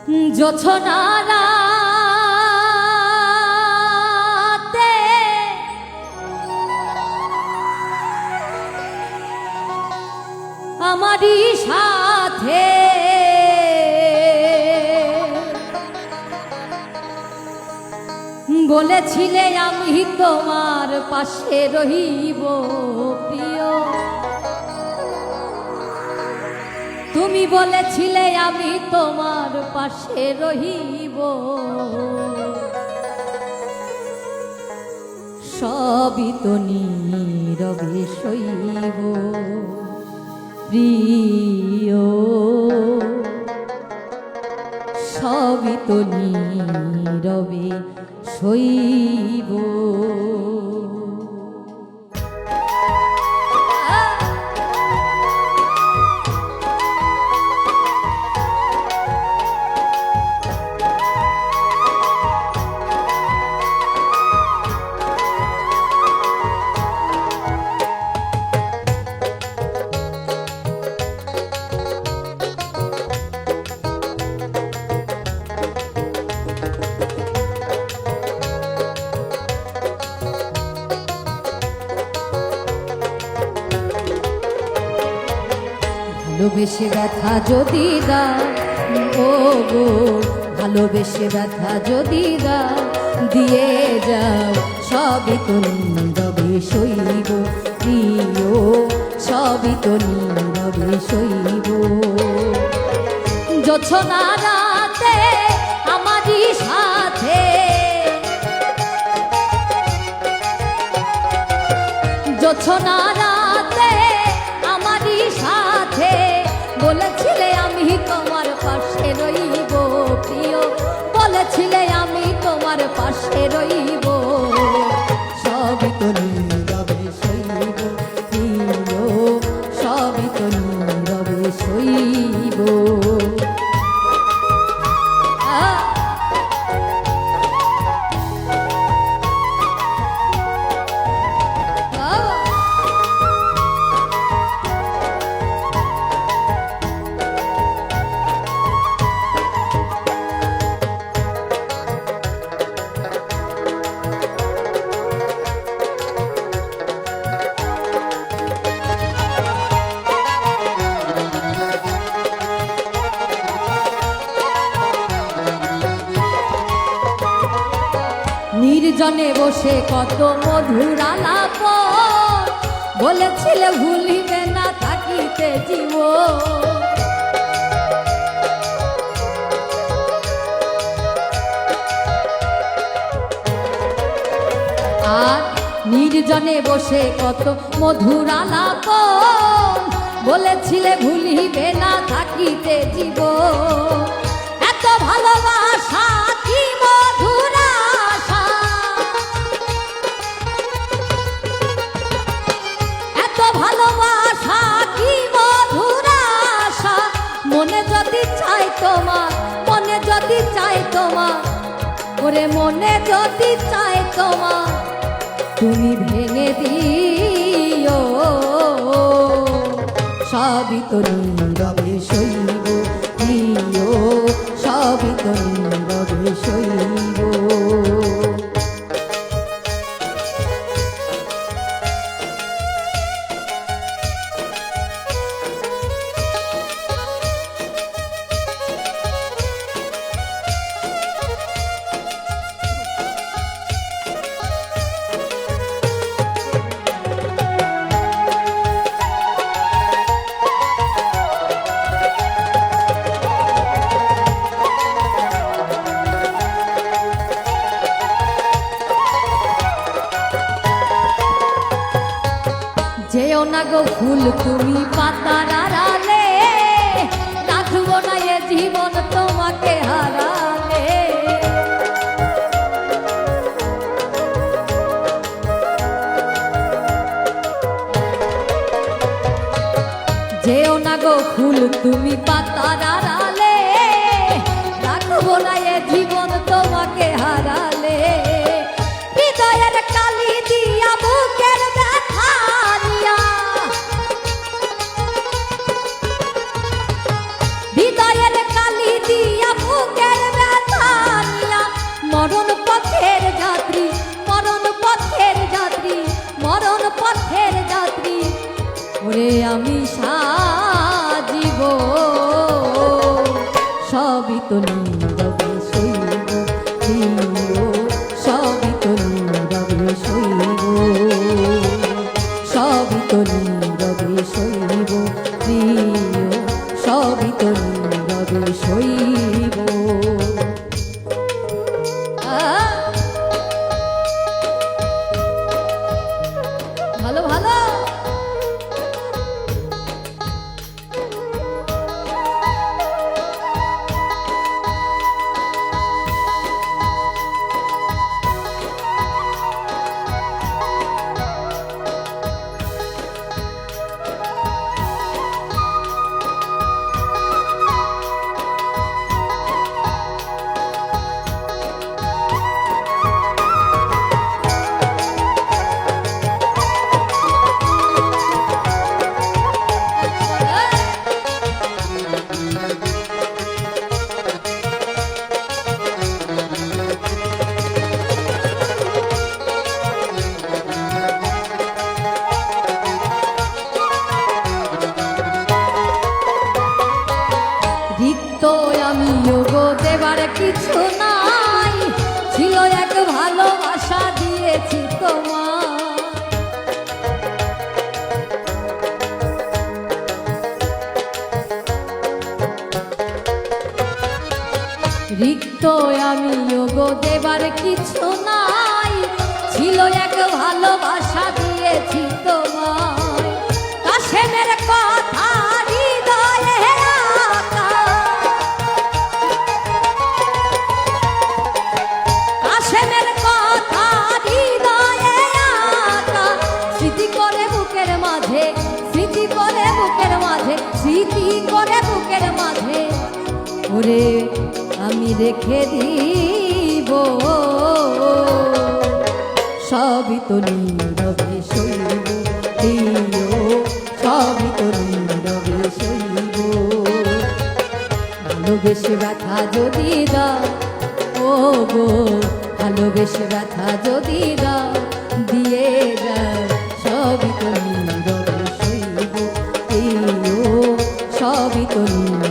জোছনারাতে আমারই সাথে বলেছিলে আমি তোমার পাশে রহিব প্রিয়, তুমি বলেছিলে আমি তোমার পাশে রহিব, সবই তো নীরবে সইব প্রিয়, সবই তো নীরবে সইব। ভালোবেসে ব্যথা যদি দাও ও গো, ভালোবেসে ব্যথা যদি দাও দিয়ে যাও, সবই তো নীরবে সইব প্রিয়, সবই তো নীরবে সইব। জোছনারাতে আমারই সাথে, জোছনারাতে আমারই সাথে বলেছিলে আমি তোমার পাশে রইব প্রিয়, বলেছিলে আমি তোমার পাশে রইব, সবই তো নীরবে সইব প্রিয়, সবই তো নীরবে সইব। নির্জনে বসে কত মধুর আলাপ বলেছিলে ভুলিবে না থাকিতে জীব, আর নির্জনে বসে কত মধুর আলাপ বলেছিলে ভুলিবে না থাকিতে জীব, এত ভালোবাসা কি মধুর আশা, এত ভালোবাসা কি মধুর আশা, মনে যদি চাই তোমার, মনে যদি চাই তোমার, ওরে মনে যদি চাই তোমার, তুমি ভেঙে দিও, সবই তো নীরবে সইব প্রিয়, সবই তো নীরবে সইব। যেও না গো ফুল তুমি পাতার আড়ালে, রাখবো না এ জীবন তোমাকে হারালে, যেও না গো ফুল তুমি পাতার আড়ালে, রাখবো না এ জীবন তোমাকে হারালে, হৃদয়ের কালি দিয়া বুকের ব্যথা নিয়া, হৃদয়ের কালি দিয়া বুকে তো নীরবে সইব প্রিয়, সবই তো নীরবে সইব, সবই তো নীরবে সইব প্রিয়, সবই তো নীরবে সইব। ভালো ভালো আমিও গো দেবার কিছু নাই, ছিল এক ভালোবাসা দিয়েছি তোমার। রিক্ত আমিও গো দেবার কিছু নাই, ছিল এক ভালোবাসা দিয়েছি তোমার। কাশেমের কথা হৃদয়ে রাখা, কাশেমের কথা হৃদয়ে রাখা, স্মৃতি করে বুকের মাঝে, স্মৃতি করে বুকের মাঝে, স্মৃতি করে বুকের মাঝে ওরে আমি রেখে দিব। সবই তো নীরবে সইব প্রিয়, সবই তো নীরবে সইব। ভালোবেসে ব্যথা যদি দাও ও গো, ভালোবেসে ব্যথা যদি দাও দিয়ে যাও, সবই তো নীরবে সইব প্রিয়, সবই তো নীরবে